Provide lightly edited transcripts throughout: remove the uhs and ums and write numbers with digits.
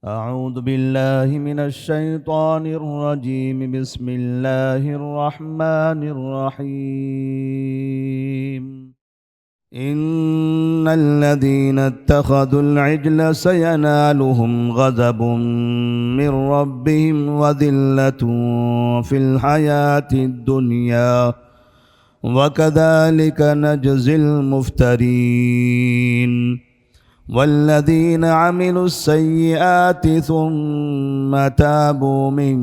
أعوذ بالله من الشيطان الرجيم. بسم الله الرحمن الرحيم. إن الذين اتخذوا العجل سينالهم غضب من ربهم وذلة في الحياة الدنيا وكذلك نجزي المفترين. والذين عملوا السيئات ثم تابوا من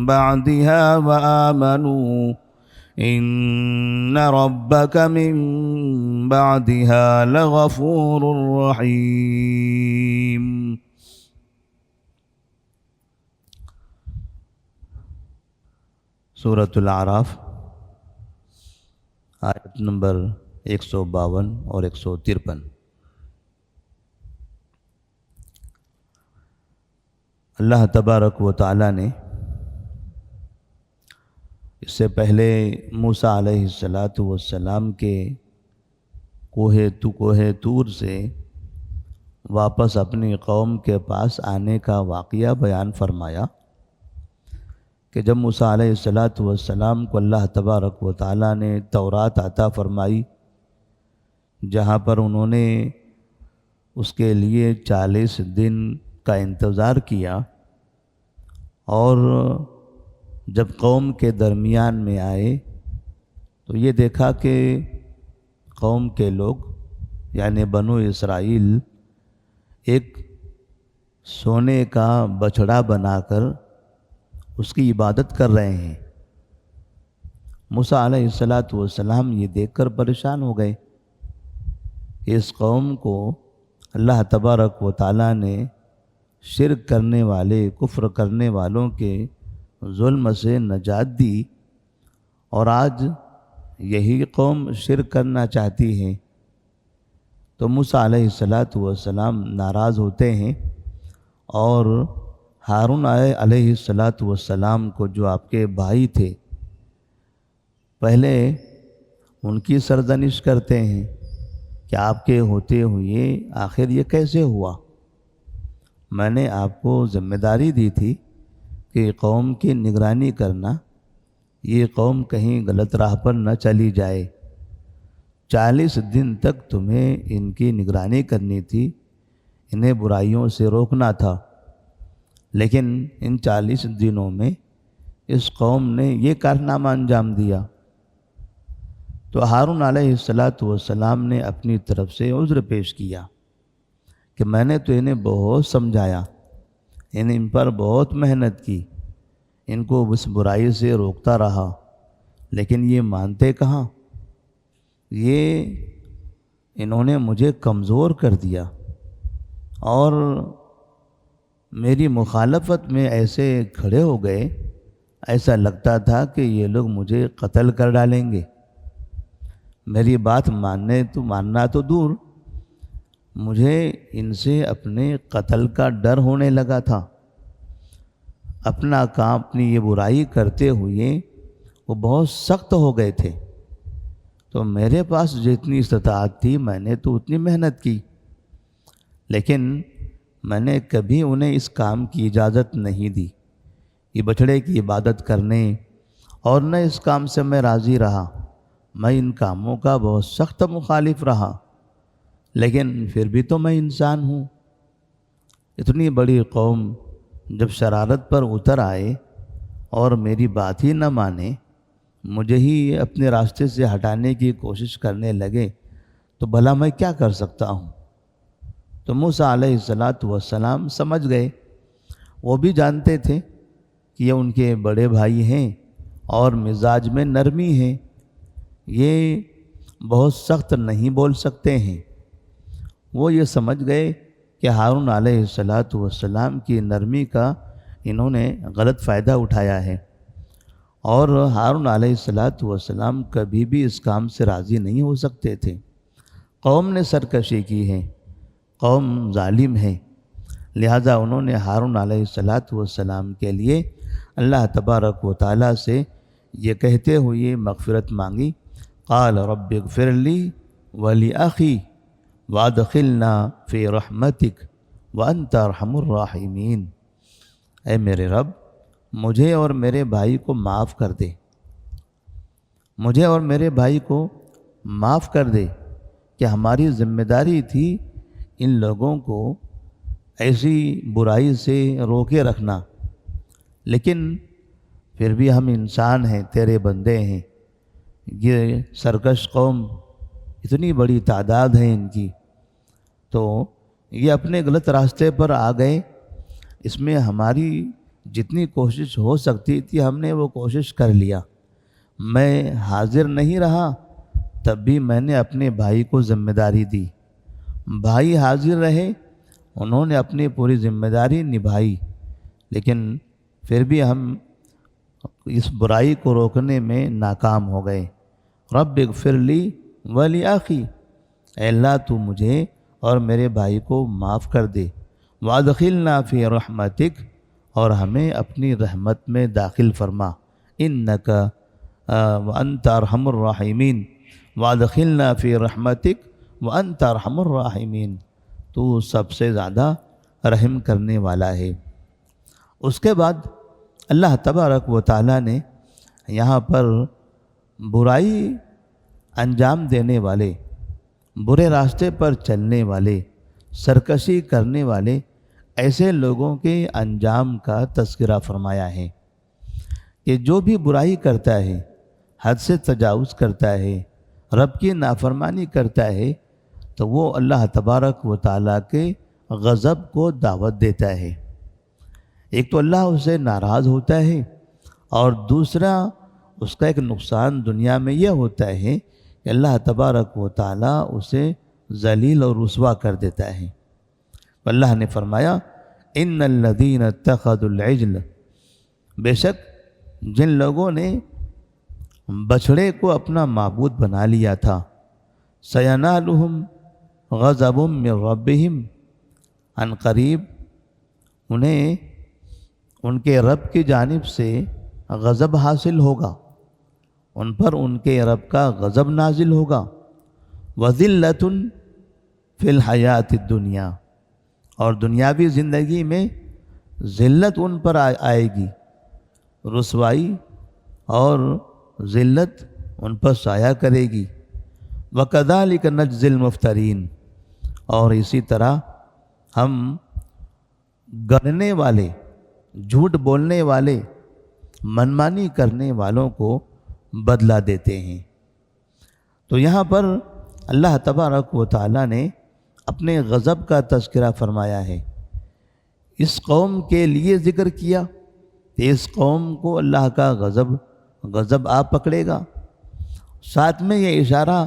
بعدها وآمنوا إن ربك من بعدها لغفور رحيم. سورۃ الاعراف آیت نمبر 152 اور 153. اللہ تبارک و تعالیٰ نے اس سے پہلے موسیٰ علیہ السلام کے کوہ طور سے واپس اپنی قوم کے پاس آنے کا واقعہ بیان فرمایا کہ جب موسیٰ علیہ السلام کو اللہ تبارک و تعالیٰ نے تورات عطا فرمائی، جہاں پر انہوں نے اس کے لیے 40 دن کا انتظار کیا، اور جب قوم کے درمیان میں آئے تو یہ دیکھا کہ قوم کے لوگ یعنی بنو اسرائیل ایک سونے کا بچھڑا بنا کر اس کی عبادت کر رہے ہیں۔ موسیٰ علیہ السلام یہ دیکھ کر پریشان ہو گئے کہ اس قوم کو اللہ تبارک و تعالیٰ نے شرک کرنے والے، کفر کرنے والوں کے ظلم سے نجات دی، اور آج یہی قوم شرک کرنا چاہتی ہے۔ تو موسیٰ علیہ السلام ناراض ہوتے ہیں، اور ہارون علیہ السلام کو جو آپ کے بھائی تھے پہلے ان کی سرزنش کرتے ہیں کہ آپ کے ہوتے ہوئے آخر یہ کیسے ہوا؟ میں نے آپ کو ذمہ داری دی تھی کہ قوم کی نگرانی کرنا، یہ قوم کہیں غلط راہ پر نہ چلی جائے۔ 40 دن تک تمہیں ان کی نگرانی کرنی تھی، انہیں برائیوں سے روکنا تھا، لیکن ان 40 دنوں میں اس قوم نے یہ کارنامہ انجام دیا۔ تو ہارون علیہ السلام نے اپنی طرف سے عذر پیش کیا کہ میں نے تو انہیں بہت سمجھایا، ان پر بہت محنت کی، ان کو اس برائی سے روکتا رہا، لیکن یہ مانتے کہاں؟ یہ انہوں نے مجھے کمزور کر دیا، اور میری مخالفت میں ایسے کھڑے ہو گئے، ایسا لگتا تھا کہ یہ لوگ مجھے قتل کر ڈالیں گے۔ میری بات ماننا تو دور، مجھے ان سے اپنے قتل کا ڈر ہونے لگا تھا۔ اپنا کام، اپنی یہ برائی کرتے ہوئے وہ بہت سخت ہو گئے تھے، تو میرے پاس جتنی استطاعت تھی میں نے تو اتنی محنت کی، لیکن میں نے کبھی انہیں اس کام کی اجازت نہیں دی، یہ بچھڑے کی عبادت کرنے، اور نہ اس کام سے میں راضی رہا۔ میں ان کاموں کا بہت سخت مخالف رہا، لیکن پھر بھی تو میں انسان ہوں۔ اتنی بڑی قوم جب شرارت پر اتر آئے اور میری بات ہی نہ مانے، مجھے ہی اپنے راستے سے ہٹانے کی کوشش کرنے لگے، تو بھلا میں کیا کر سکتا ہوں؟ تو موسیٰ علیہ السلام سمجھ گئے، وہ بھی جانتے تھے کہ یہ ان کے بڑے بھائی ہیں اور مزاج میں نرمی ہے، یہ بہت سخت نہیں بول سکتے ہیں۔ وہ یہ سمجھ گئے کہ ہارون علیہ السلام کی نرمی کا انہوں نے غلط فائدہ اٹھایا ہے، اور ہارون علیہ السلام کبھی بھی اس کام سے راضی نہیں ہو سکتے تھے۔ قوم نے سرکشی کی ہے، قوم ظالم ہے، لہذا انہوں نے ہارون علیہ السلام کے لیے اللہ تبارک و تعالیٰ سے یہ کہتے ہوئے مغفرت مانگی، قال رب اغفر لی ولی اخی وادخلنا فی رحمتک وأنت أرحم الراحمین، اے میرے رب مجھے اور میرے بھائی کو معاف کر دے، مجھے اور میرے بھائی کو معاف کر دے کہ ہماری ذمہ داری تھی ان لوگوں کو ایسی برائی سے روکے رکھنا، لیکن پھر بھی ہم انسان ہیں، تیرے بندے ہیں، یہ سرکش قوم اتنی بڑی تعداد ہے ان کی، تو یہ اپنے غلط راستے پر آ گئے، اس میں ہماری جتنی کوشش ہو سکتی تھی ہم نے وہ کوشش کر لیا، میں حاضر نہیں رہا تب بھی میں نے اپنے بھائی کو ذمہ داری دی، بھائی حاضر رہے، انہوں نے اپنی پوری ذمہ داری نبھائی، لیکن پھر بھی ہم اس برائی کو روکنے میں ناکام ہو گئے۔ رب اغفر لی ولی اخی، اے اللہ تو مجھے اور میرے بھائی کو معاف کر دے، وادخلنا فی رحمتک، اور ہمیں اپنی رحمت میں داخل فرما، انک وانت ارحم الراحمین، وادخلنا فی رحمتک وانت ارحم الراحمین، تو سب سے زیادہ رحم کرنے والا ہے۔ اس کے بعد اللہ تبارک و تعالیٰ نے یہاں پر برائی انجام دینے والے، برے راستے پر چلنے والے، سرکشی کرنے والے ایسے لوگوں کے انجام کا تذکرہ فرمایا ہے کہ جو بھی برائی کرتا ہے، حد سے تجاوز کرتا ہے، رب کی نافرمانی کرتا ہے، تو وہ اللہ تبارک و تعالیٰ کے غضب کو دعوت دیتا ہے۔ ایک تو اللہ اس سے ناراض ہوتا ہے، اور دوسرا اس کا ایک نقصان دنیا میں یہ ہوتا ہے کہ اللہ تبارک و تعالیٰ اسے ذلیل اور رسوا کر دیتا ہے۔ اللہ نے فرمایا ان الذین اتخذوا العجل، بے شک جن لوگوں نے بچھڑے کو اپنا معبود بنا لیا تھا، سینالہم غضب من ربہم، عن قریب انہیں ان کے رب کی جانب سے غضب حاصل ہوگا، ان پر ان کے رب کا غضب نازل ہوگا، وذلۃ فی الحیات الدنیا، اور دنیاوی زندگی میں ذلت ان پر آئے گی، رسوائی اور ذلت ان پر سایہ کرے گی، وَكَذَلِكَ نَجْزِي الْمُفْتَرِينَ، اور اسی طرح ہم گڑنے والے، جھوٹ بولنے والے، منمانی کرنے والوں کو بدلہ دیتے ہیں۔ تو یہاں پر اللہ تبارک و تعالیٰ نے اپنے غضب کا تذکرہ فرمایا ہے، اس قوم کے لیے ذکر کیا کہ اس قوم کو اللہ کا غضب آ پکڑے گا، ساتھ میں یہ اشارہ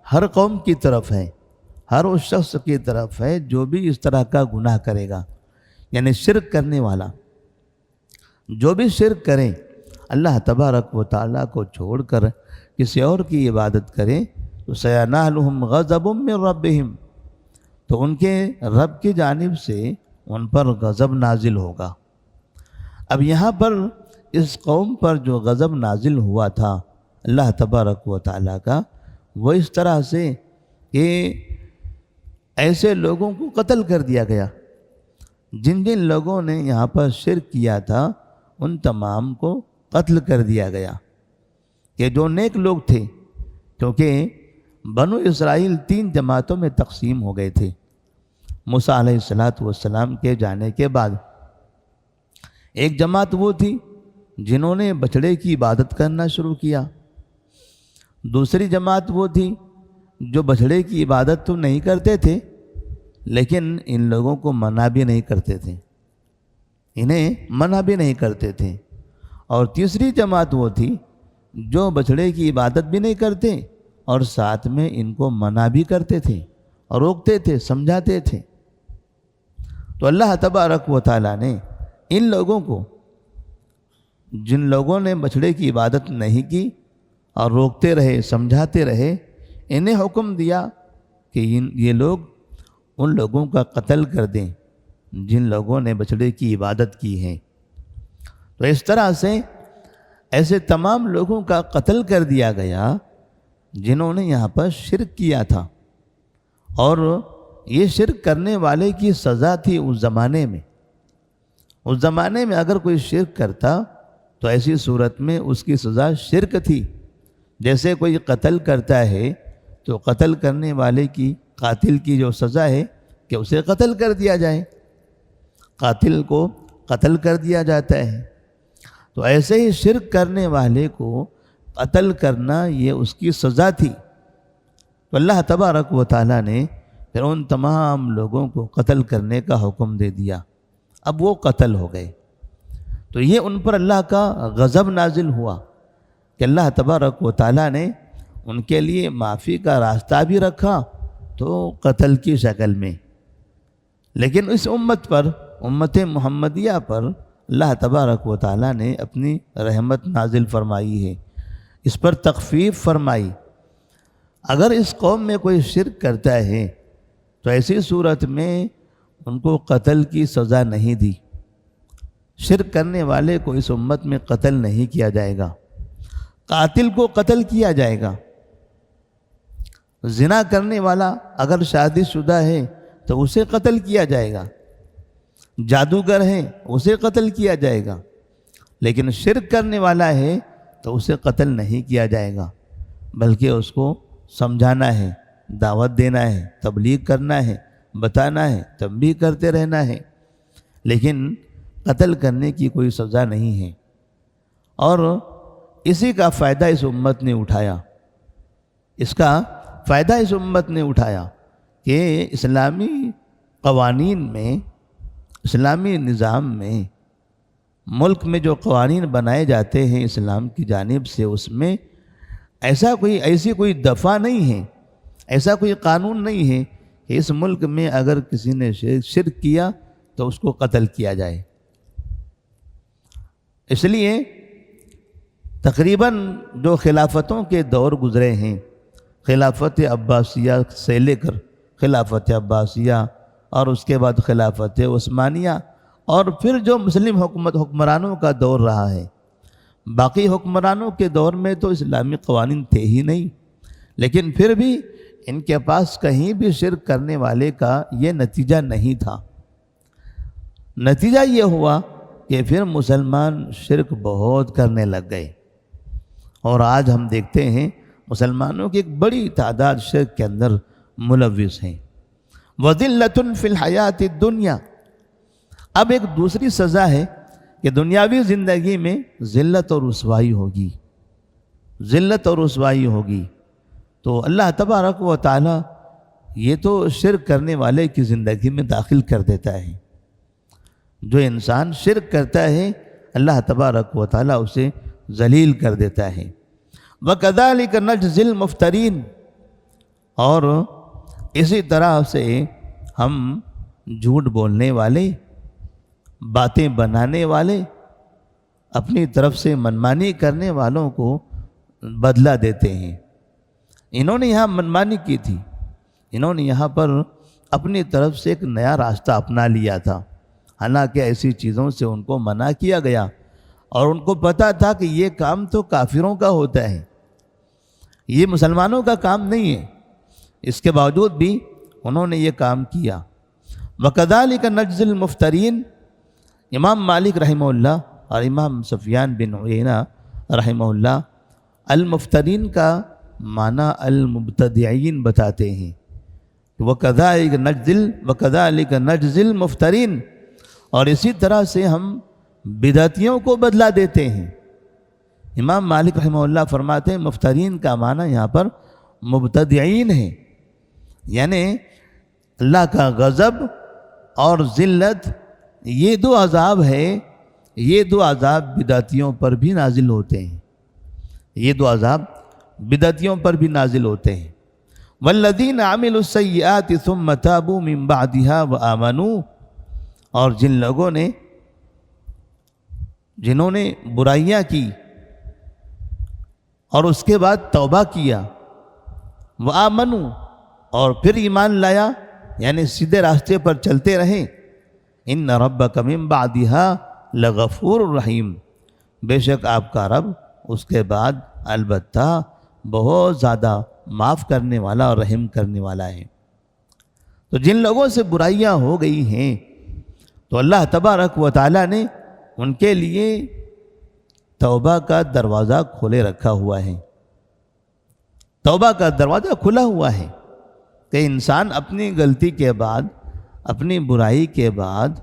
ہر قوم کی طرف ہے، ہر اس شخص کی طرف ہے جو بھی اس طرح کا گناہ کرے گا، یعنی شرک کرنے والا، جو بھی شرک کرے، اللہ تبارک و تعالیٰ کو چھوڑ کر کسی اور کی عبادت کرے، تو سینالہم غضب من ربہم، تو ان کے رب کی جانب سے ان پر غضب نازل ہوگا۔ اب یہاں پر اس قوم پر جو غضب نازل ہوا تھا اللہ تبارک و تعالیٰ کا، وہ اس طرح سے کہ ایسے لوگوں کو قتل کر دیا گیا، جن جن لوگوں نے یہاں پر شرک کیا تھا ان تمام کو قتل کر دیا گیا، کہ جو نیک لوگ تھے، کیونکہ بنو اسرائیل 3 جماعتوں میں تقسیم ہو گئے تھے موسیٰ علیہ السلام کے جانے کے بعد۔ ایک جماعت وہ تھی جنہوں نے بچھڑے کی عبادت کرنا شروع کیا، دوسری جماعت وہ تھی جو بچھڑے کی عبادت تو نہیں کرتے تھے لیکن ان لوگوں کو منع بھی نہیں کرتے تھے، انہیں منع بھی نہیں کرتے تھے، اور تیسری جماعت وہ تھی جو بچھڑے کی عبادت بھی نہیں کرتے اور ساتھ میں ان کو منع بھی کرتے تھے اور روکتے تھے، سمجھاتے تھے۔ تو اللہ تبارک و تعالیٰ نے ان لوگوں کو، جن لوگوں نے بچھڑے کی عبادت نہیں کی اور روکتے رہے، سمجھاتے رہے، انہیں حکم دیا کہ یہ لوگ ان لوگوں کا قتل کر دیں جن لوگوں نے بچھڑے کی عبادت کی ہے۔ تو اس طرح سے ایسے تمام لوگوں کا قتل کر دیا گیا جنہوں نے یہاں پر شرک کیا تھا، اور یہ شرک کرنے والے کی سزا تھی اس زمانے میں. اس زمانے میں اگر کوئی شرک کرتا تو ایسی صورت میں اس کی سزا شرک تھی. جیسے کوئی قتل کرتا ہے تو قتل کرنے والے کی قاتل کی جو سزا ہے کہ اسے قتل کر دیا جائے، قاتل کو قتل کر دیا جاتا ہے. تو ایسے ہی شرک کرنے والے کو قتل کرنا یہ اس کی سزا تھی. تو اللہ تبارک و تعالیٰ نے پھر ان تمام لوگوں کو قتل کرنے کا حکم دے دیا. اب وہ قتل ہو گئے. تو یہ ان پر اللہ کا غضب نازل ہوا کہ اللہ تبارک و تعالیٰ نے ان کے لیے معافی کا راستہ بھی رکھا تو قتل کی شکل میں. لیکن اس امت پر، امت محمدیہ پر اللہ تبارک و تعالیٰ نے اپنی رحمت نازل فرمائی ہے، اس پر تخفیف فرمائی. اگر اس قوم میں کوئی شرک کرتا ہے تو ایسی صورت میں ان کو قتل کی سزا نہیں دی. شرک کرنے والے کو اس امت میں قتل نہیں کیا جائے گا، قاتل کو قتل کیا جائے گا. زنا کرنے والا اگر شادی شدہ ہے تو اسے قتل کیا جائے گا، جادوگر ہے اسے قتل کیا جائے گا. لیکن شرک کرنے والا ہے تو اسے قتل نہیں کیا جائے گا، بلکہ اس کو سمجھانا ہے، دعوت دینا ہے، تبلیغ کرنا ہے، بتانا ہے، تنبیہ کرتے رہنا ہے. لیکن قتل کرنے کی کوئی سزا نہیں ہے. اور اسی کا فائدہ اس امت نے اٹھایا، اس کا فائدہ اس امت نے اٹھایا کہ اسلامی قوانین میں، اسلامی نظام میں، ملک میں جو قوانین بنائے جاتے ہیں اسلام کی جانب سے، اس میں ایسی کوئی دفعہ نہیں ہے، ایسا کوئی قانون نہیں ہے کہ اس ملک میں اگر کسی نے شرک کیا تو اس کو قتل کیا جائے. اس لیے تقریباً جو خلافتوں کے دور گزرے ہیں، خلافت عباسیہ سے لے کر خلافت عباسیہ اور اس کے بعد خلافت عثمانیہ اور پھر جو مسلم حکمرانوں کا دور رہا ہے، باقی حکمرانوں کے دور میں تو اسلامی قوانین تھے ہی نہیں، لیکن پھر بھی ان کے پاس کہیں بھی شرک کرنے والے کا یہ نتیجہ نہیں تھا. نتیجہ یہ ہوا کہ پھر مسلمان شرک بہت کرنے لگ گئے، اور آج ہم دیکھتے ہیں مسلمانوں کی ایک بڑی تعداد شرک کے اندر ملوث ہیں. وَذِلَّةٌ فِي الْحَيَاةِ الدُّنْيَا. اب ایک دوسری سزا ہے کہ دنیاوی زندگی میں ذلت اور رسوائی ہوگی، ذلت اور رسوائی ہوگی. تو اللہ تبارک و تعالی یہ تو شرک کرنے والے کی زندگی میں داخل کر دیتا ہے. جو انسان شرک کرتا ہے اللہ تبارک و تعالی اسے ذلیل کر دیتا ہے. وَكَذَلِكَ نَجْزِي الْمُفْتَرِينَ. اور اسی طرح سے ہم جھوٹ بولنے والے، باتیں بنانے والے، اپنی طرف سے منمانی کرنے والوں کو بدلہ دیتے ہیں. انہوں نے یہاں منمانی کی تھی، انہوں نے یہاں پر اپنی طرف سے ایک نیا راستہ اپنا لیا تھا، حالانکہ ایسی چیزوں سے ان کو منع کیا گیا اور ان کو پتہ تھا کہ یہ کام تو کافروں کا ہوتا ہے، یہ مسلمانوں کا کام نہیں ہے. اس کے باوجود بھی انہوں نے یہ کام کیا. وَكَذَلِكَ نَجْزِي الْمُفْتَرِينَ. امام مالک رحمہ اللہ اور امام سفیان بن عیینہ رحمہ اللہ المفترین کا معنی المبتدعین بتاتے ہیں. وَكَذَلِكَ نَجْزِي الْمُفْتَرِينَ. اور اسی طرح سے ہم بدعتیوں کو بدلہ دیتے ہیں. امام مالک رحمہ اللہ فرماتے ہیں مفترین کا معنی یہاں پر مبتدعین ہے، یعنی اللہ کا غضب اور ذلت، یہ دو عذاب ہے، یہ دو عذاب بدعتیوں پر بھی نازل ہوتے ہیں، یہ دو عذاب بدعتیوں پر بھی نازل ہوتے ہیں. والذین عملوا السیئات ثم تابوا من بعدها وآمنوا. اور جن لوگوں نے، جنہوں نے برائیاں کی اور اس کے بعد توبہ کیا، وآمنوا، اور پھر ایمان لایا، یعنی سیدھے راستے پر چلتے رہیں. ان ربک من بعدها لغفور رحیم. بے شک آپ کا رب اس کے بعد البتہ بہت زیادہ معاف کرنے والا اور رحم کرنے والا ہے. تو جن لوگوں سے برائیاں ہو گئی ہیں تو اللہ تبارک و تعالیٰ نے ان کے لیے توبہ کا دروازہ کھولے رکھا ہوا ہے، توبہ کا دروازہ کھلا ہوا ہے کہ انسان اپنی غلطی کے بعد، اپنی برائی کے بعد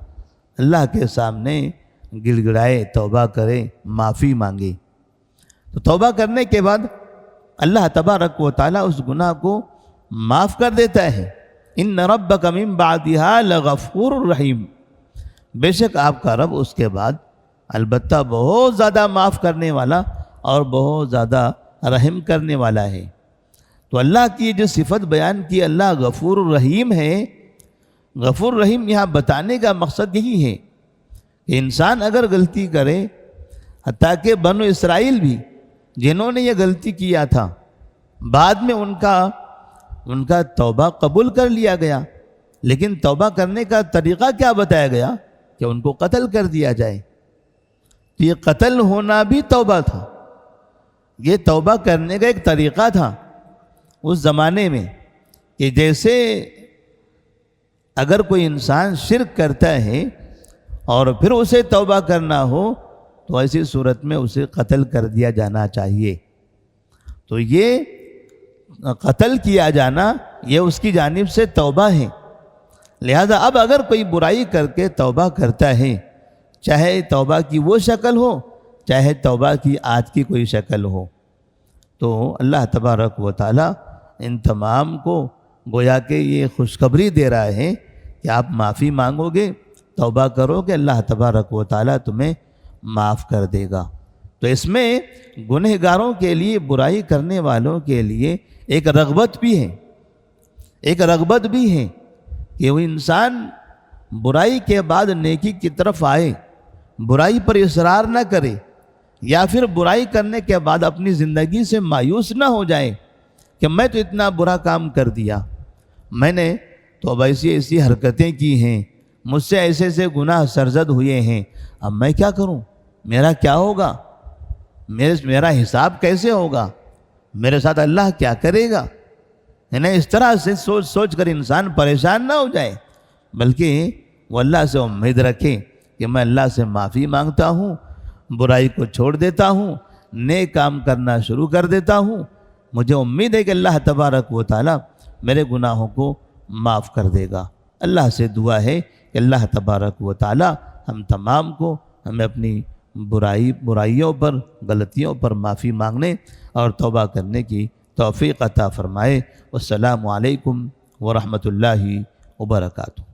اللہ کے سامنے گڑ گڑائے، توبہ کرے، معافی مانگے۔ تو توبہ کرنے کے بعد اللہ تبارک و تعالیٰ اس گناہ کو معاف کر دیتا ہے۔ ان ربک من بعدها لغفور رحیم، بے شک آپ کا رب اس کے بعد البتہ بہت زیادہ معاف کرنے والا اور بہت زیادہ رحم کرنے والا ہے۔ تو اللہ کی جو صفت بیان کی، اللہ غفور الرحیم ہے، غفور رحیم یہاں بتانے کا مقصد یہی ہے کہ انسان اگر غلطی کرے، حتیٰ کہ بنو اسرائیل بھی جنہوں نے یہ غلطی کیا تھا، بعد میں ان کا توبہ قبول کر لیا گیا، لیکن توبہ کرنے کا طریقہ کیا بتایا گیا کہ ان کو قتل کر دیا جائے۔ تو یہ قتل ہونا بھی توبہ تھا، یہ توبہ کرنے کا ایک طریقہ تھا اس زمانے میں، کہ جیسے اگر کوئی انسان شرک کرتا ہے اور پھر اسے توبہ کرنا ہو تو ایسی صورت میں اسے قتل کر دیا جانا چاہیے۔ تو یہ قتل کیا جانا یہ اس کی جانب سے توبہ ہے۔ لہذا اب اگر کوئی برائی کر کے توبہ کرتا ہے، چاہے توبہ کی وہ شکل ہو، چاہے توبہ کی آج کی کوئی شکل ہو، تو اللہ تبارک و تعالیٰ ان تمام کو گویا کہ یہ خوشخبری دے رہا ہے کہ آپ معافی مانگو گے، توبہ کرو کہ اللہ تبارک و تعالیٰ تمہیں معاف کر دے گا۔ تو اس میں گنہگاروں کے لیے، برائی کرنے والوں کے لیے ایک رغبت بھی ہے، ایک رغبت بھی ہے کہ وہ انسان برائی کے بعد نیکی کی طرف آئے، برائی پر اصرار نہ کرے، یا پھر برائی کرنے کے بعد اپنی زندگی سے مایوس نہ ہو جائے کہ میں تو اتنا برا کام کر دیا، میں نے تو اب ایسی حرکتیں کی ہیں، مجھ سے ایسے گناہ سرزد ہوئے ہیں، اب میں کیا کروں، میرا کیا ہوگا، میرا حساب کیسے ہوگا، میرے ساتھ اللہ کیا کرے گا۔ یعنی اس طرح سے سوچ کر انسان پریشان نہ ہو جائے، بلکہ وہ اللہ سے امید رکھے کہ میں اللہ سے معافی مانگتا ہوں، برائی کو چھوڑ دیتا ہوں، نیک کام کرنا شروع کر دیتا ہوں، مجھے امید ہے کہ اللہ تبارک و تعالیٰ میرے گناہوں کو معاف کر دے گا۔ اللہ سے دعا ہے کہ اللہ تبارک و تعالیٰ ہم تمام کو، ہمیں اپنی برائیوں پر، غلطیوں پر معافی مانگنے اور توبہ کرنے کی توفیق عطا فرمائے۔ والسلام علیکم ورحمۃ اللہ وبرکاتہ۔